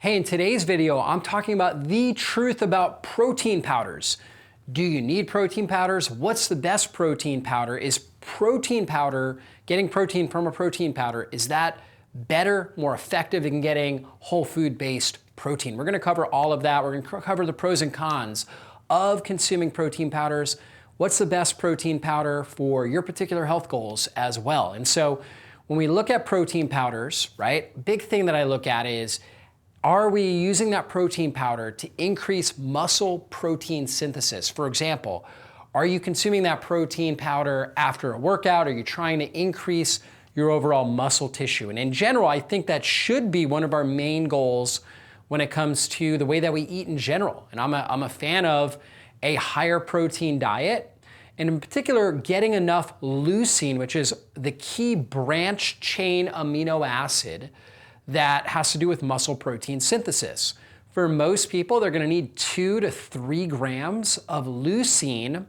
Hey, in today's video, I'm talking about the truth about protein powders. Do you need protein powders? What's the best protein powder? Is protein powder, getting protein from a protein powder, is that better, more effective than getting whole food-based protein? We're gonna cover all of that. We're gonna cover the pros and cons of consuming protein powders. What's the best protein powder for your particular health goals as well? And so when we look at protein powders, right, big thing that I look at is, are we using that protein powder to increase muscle protein synthesis? For example, are you consuming that protein powder after a workout? Are you trying to increase your overall muscle tissue? And in general, I think that should be one of our main goals when it comes to the way that we eat in general. And I'm a fan of a higher protein diet, and in particular, getting enough leucine, which is the key branch chain amino acid that has to do with muscle protein synthesis. For most people, they're gonna need 2 to 3 grams of leucine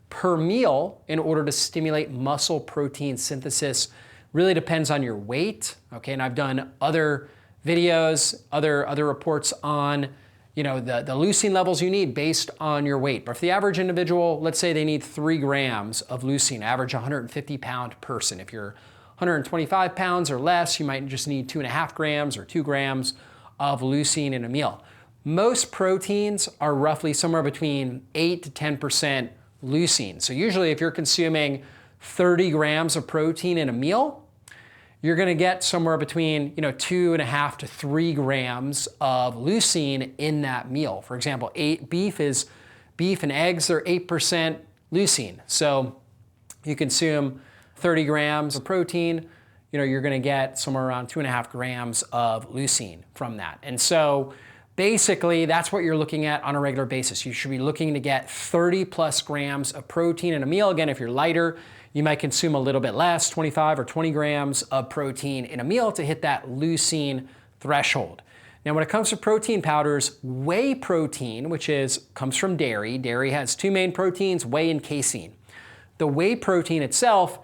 per meal in order to stimulate muscle protein synthesis. Really depends on your weight, okay? And I've done other videos, other reports on the leucine levels you need based on your weight. But for the average individual, let's say they need 3 grams of leucine, average 150-pound person. If you're 125 pounds or less, you might just need 2.5 grams or 2 grams of leucine in a meal. Most proteins are roughly somewhere between 8 to 10% leucine. So usually if you're consuming 30 grams of protein in a meal, you're gonna get somewhere between 2.5 to 3 grams of leucine in that meal. For example, beef and eggs are 8% leucine. So you consume 30 grams of protein, you're gonna get somewhere around 2.5 grams of leucine from that. And so basically that's what you're looking at on a regular basis. You should be looking to get 30 plus grams of protein in a meal. Again, if you're lighter, you might consume a little bit less, 25 or 20 grams of protein in a meal to hit that leucine threshold. Now, when it comes to protein powders, whey protein, which comes from dairy has 2 main proteins, whey and casein. The whey protein itself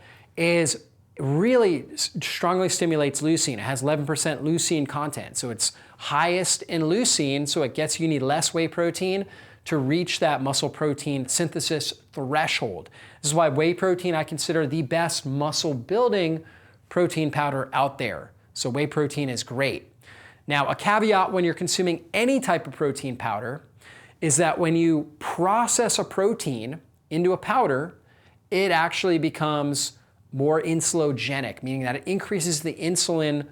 really strongly stimulates leucine. It has 11% leucine content. So it's highest in leucine, so you need less whey protein to reach that muscle protein synthesis threshold. This is why whey protein I consider the best muscle building protein powder out there. So whey protein is great. Now, a caveat when you're consuming any type of protein powder is that when you process a protein into a powder, it actually becomes more insulogenic, meaning that it increases the insulin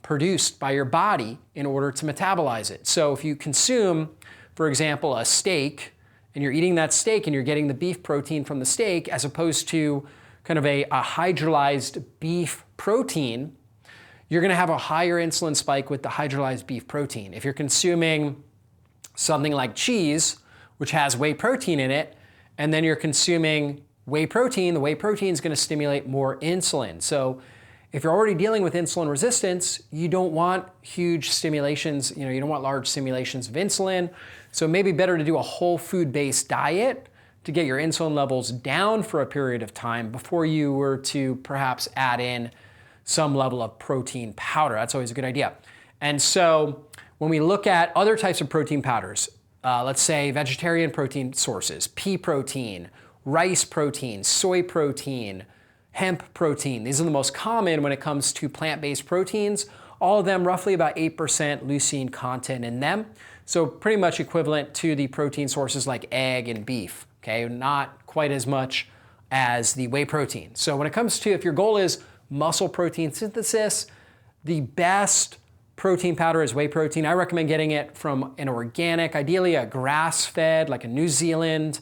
produced by your body in order to metabolize it. So if you consume, for example, a steak, and you're eating that steak and you're getting the beef protein from the steak as opposed to kind of a hydrolyzed beef protein, you're gonna have a higher insulin spike with the hydrolyzed beef protein. If you're consuming something like cheese, which has whey protein in it, and then you're consuming whey protein, the whey protein is gonna stimulate more insulin. So if you're already dealing with insulin resistance, you don't want huge stimulations, you don't want large stimulations of insulin. So it may be better to do a whole food-based diet to get your insulin levels down for a period of time before you were to perhaps add in some level of protein powder. That's always a good idea. And so when we look at other types of protein powders, let's say vegetarian protein sources, pea protein, rice protein, soy protein, hemp protein. These are the most common when it comes to plant-based proteins. All of them roughly about 8% leucine content in them. So pretty much equivalent to the protein sources like egg and beef, okay? Not quite as much as the whey protein. So when it comes to, if your goal is muscle protein synthesis, the best protein powder is whey protein. I recommend getting it from an organic, ideally a grass-fed, like a New Zealand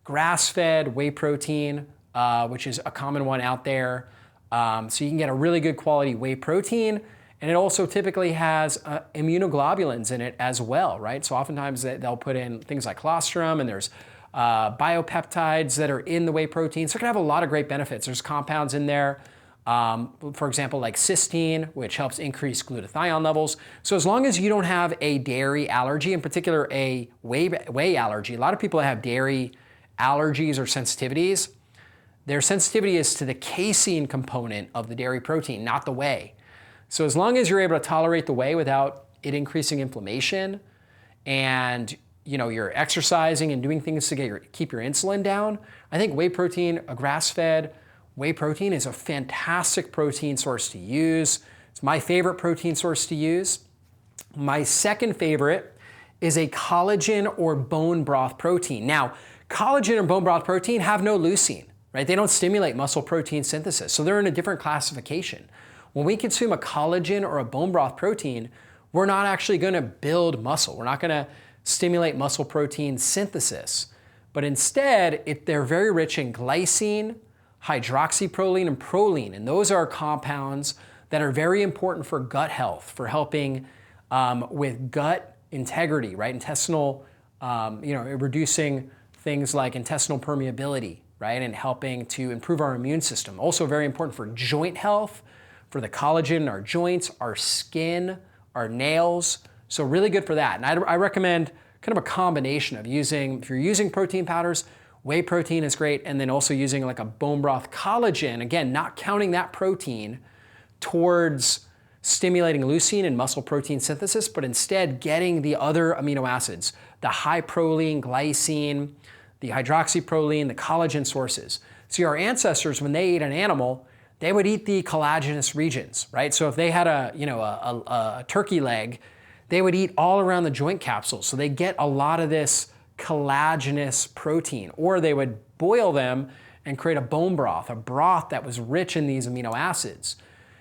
grass-fed whey protein, which is a common one out there. So you can get a really good quality whey protein, and it also typically has immunoglobulins in it as well, right? So oftentimes they'll put in things like colostrum, and there's biopeptides that are in the whey protein. So it can have a lot of great benefits. There's compounds in there, for example, like cysteine, which helps increase glutathione levels. So as long as you don't have a dairy allergy, in particular a whey allergy, a lot of people that have dairy allergies or sensitivities, their sensitivity is to the casein component of the dairy protein, not the whey. So as long as you're able to tolerate the whey without it increasing inflammation and you're exercising and doing things to keep your insulin down, I think whey protein, a grass-fed whey protein, is a fantastic protein source to use. It's my favorite protein source to use. My second favorite is a collagen or bone broth protein. Now, collagen or bone broth protein have no leucine, right? They don't stimulate muscle protein synthesis, so they're in a different classification. When we consume a collagen or a bone broth protein, we're not actually going to build muscle. We're not going to stimulate muscle protein synthesis. But instead, they're very rich in glycine, hydroxyproline, and proline. And those are compounds that are very important for gut health, for helping with gut integrity, right? Intestinal, reducing things like intestinal permeability, right? And helping to improve our immune system. Also very important for joint health, for the collagen in our joints, our skin, our nails. So really good for that. And I recommend kind of a combination of if you're using protein powders, whey protein is great, and then also using like a bone broth collagen, again, not counting that protein towards stimulating leucine and muscle protein synthesis, but instead getting the other amino acids, the high proline, glycine, the hydroxyproline, the collagen sources. See, our ancestors, when they ate an animal, they would eat the collagenous regions, right? So if they had a turkey leg, they would eat all around the joint capsules. So they get a lot of this collagenous protein, or they would boil them and create a bone broth, a broth that was rich in these amino acids.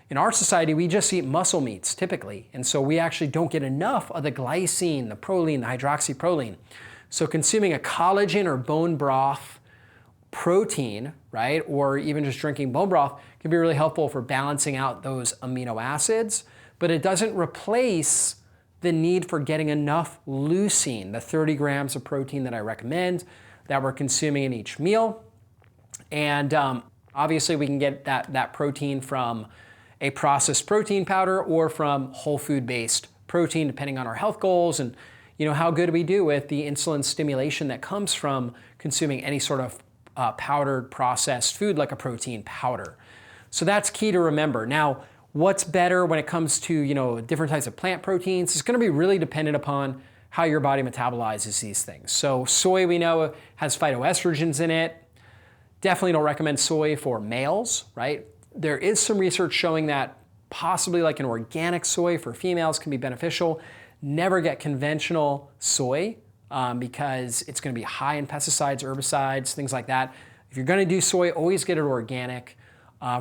In our society, we just eat muscle meats typically, and so we actually don't get enough of the glycine, the proline, the hydroxyproline. So consuming a collagen or bone broth protein, right, or even just drinking bone broth can be really helpful for balancing out those amino acids, but it doesn't replace the need for getting enough leucine, the 30 grams of protein that I recommend that we're consuming in each meal. And obviously we can get that protein from a processed protein powder or from whole food based protein, depending on our health goals and how good we do with the insulin stimulation that comes from consuming any sort of powdered processed food like a protein powder. So that's key to remember. Now, what's better when it comes to different types of plant proteins? It's going to be really dependent upon how your body metabolizes these things. So soy, we know, has phytoestrogens in it. Definitely don't recommend soy for males, right? There is some research showing that possibly like an organic soy for females can be beneficial. Never get conventional soy because it's going to be high in pesticides, herbicides, things like that. If you're going to do soy, always get it organic.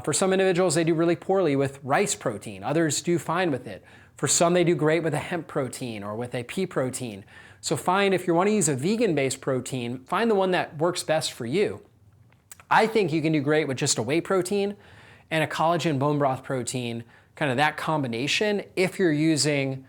For some individuals, they do really poorly with rice protein. Others do fine with it. For some, they do great with a hemp protein or with a pea protein. So if you want to use a vegan-based protein, find the one that works best for you. I think you can do great with just a whey protein and a collagen bone broth protein, kind of that combination, if you're using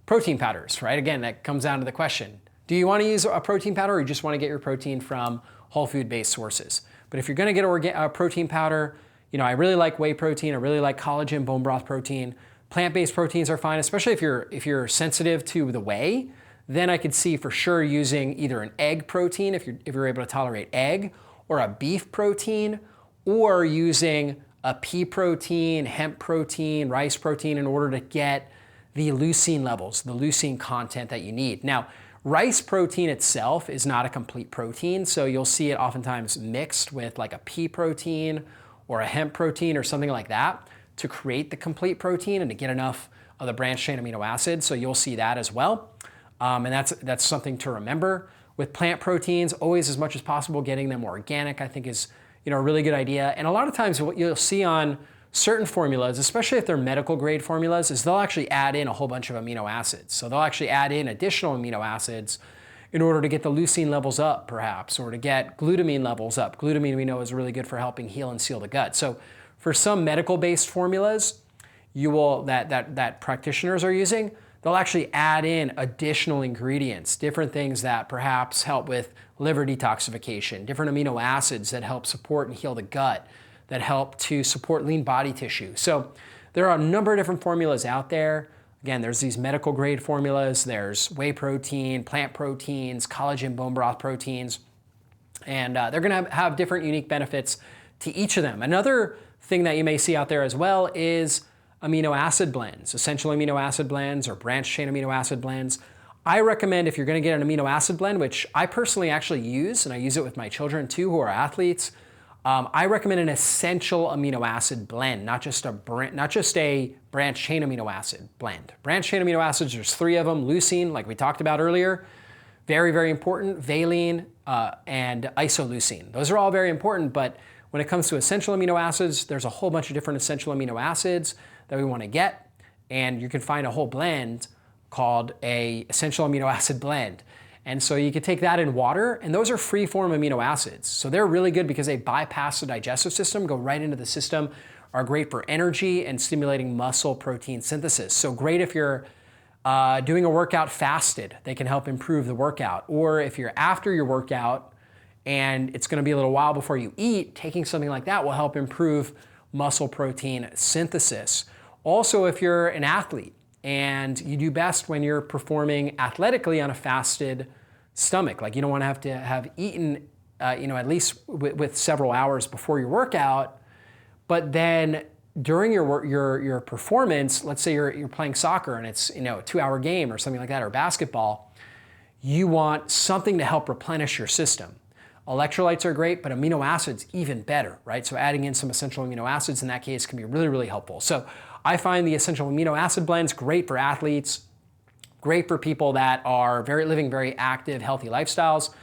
protein powders, right? Again, that comes down to the question. Do you want to use a protein powder or you just want to get your protein from whole food-based sources? But if you're going to get a protein powder, I really like whey protein, I really like collagen bone broth protein. Plant-based proteins are fine, especially if you're sensitive to the whey. Then I could see for sure using either an egg protein if you're able to tolerate egg, or a beef protein, or using a pea protein, hemp protein, rice protein in order to get the leucine levels, the leucine content that you need. Now, rice protein itself is not a complete protein, so you'll see it oftentimes mixed with like a pea protein or a hemp protein or something like that to create the complete protein and to get enough of the branched chain amino acids. So you'll see that as well. And that's something to remember. With plant proteins, always as much as possible, getting them organic, I think is a really good idea. And a lot of times what you'll see on certain formulas, especially if they're medical grade formulas, is they'll actually add in a whole bunch of amino acids. So they'll actually add in additional amino acids in order to get the leucine levels up, perhaps, or to get glutamine levels up. Glutamine, we know, is really good for helping heal and seal the gut. So for some medical-based formulas that practitioners are using, they'll actually add in additional ingredients, different things that perhaps help with liver detoxification, different amino acids that help support and heal the gut, that help to support lean body tissue. So there are a number of different formulas out there. Again, there's these medical grade formulas, there's whey protein, plant proteins, collagen bone broth proteins, and they're gonna have different unique benefits to each of them. Another thing that you may see out there as well is amino acid blends, essential amino acid blends or branched chain amino acid blends. I recommend if you're going to get an amino acid blend, which I personally actually use, and I use it with my children too who are athletes, I recommend an essential amino acid blend, not just a branched chain amino acid blend. Branched chain amino acids, there's 3 of them. Leucine, like we talked about earlier, very, very important. Valine and isoleucine. Those are all very important, but when it comes to essential amino acids, there's a whole bunch of different essential amino acids that we want to get, and you can find a whole blend called a essential amino acid blend. And so you could take that in water, and those are free-form amino acids. So they're really good because they bypass the digestive system, go right into the system, are great for energy and stimulating muscle protein synthesis. So great if you're doing a workout fasted, they can help improve the workout. Or if you're after your workout and it's gonna be a little while before you eat, taking something like that will help improve muscle protein synthesis. Also, if you're an athlete, and you do best when you're performing athletically on a fasted stomach. Like you don't want to have eaten, at least with several hours before your workout. But then during your performance, let's say you're playing soccer and it's a 2-hour game or something like that, or basketball, you want something to help replenish your system. Electrolytes are great, but amino acids even better, right? So adding in some essential amino acids in that case can be really, really helpful. So I find the essential amino acid blends great for athletes, great for people that are living very active, healthy lifestyles,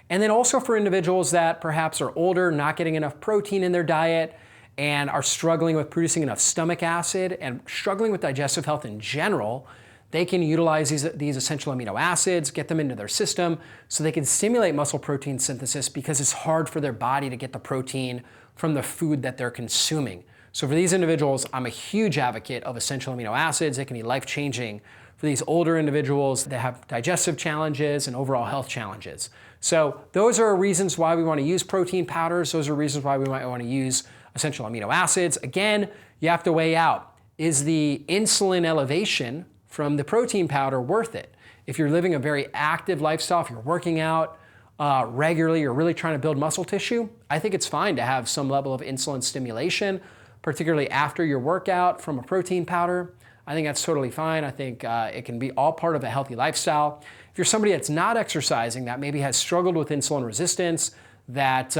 and then also for individuals that perhaps are older, not getting enough protein in their diet, and are struggling with producing enough stomach acid and struggling with digestive health in general. They can utilize these essential amino acids, get them into their system so they can stimulate muscle protein synthesis because it's hard for their body to get the protein from the food that they're consuming. So for these individuals, I'm a huge advocate of essential amino acids. They can be life-changing for these older individuals that have digestive challenges and overall health challenges. So those are reasons why we want to use protein powders. Those are reasons why we might want to use essential amino acids. Again, you have to weigh out, is the insulin elevation from the protein powder worth it? If you're living a very active lifestyle, if you're working out regularly, you're really trying to build muscle tissue, I think it's fine to have some level of insulin stimulation, particularly after your workout from a protein powder. I think that's totally fine. I think it can be all part of a healthy lifestyle. If you're somebody that's not exercising, that maybe has struggled with insulin resistance, that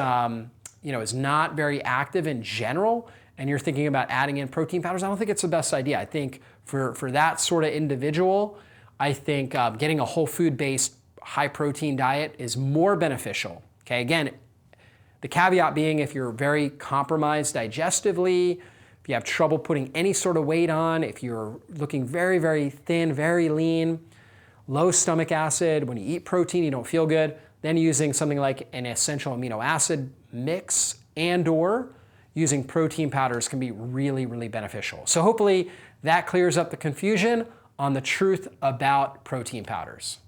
is not very active in general, and you're thinking about adding in protein powders, I don't think it's the best idea. I think for that sort of individual, I think getting a whole food-based high protein diet is more beneficial. Okay, again, the caveat being if you're very compromised digestively, if you have trouble putting any sort of weight on, if you're looking very, very thin, very lean, low stomach acid, when you eat protein you don't feel good, then using something like an essential amino acid mix and/or using protein powders can be really, really beneficial. So hopefully that clears up the confusion on the truth about protein powders.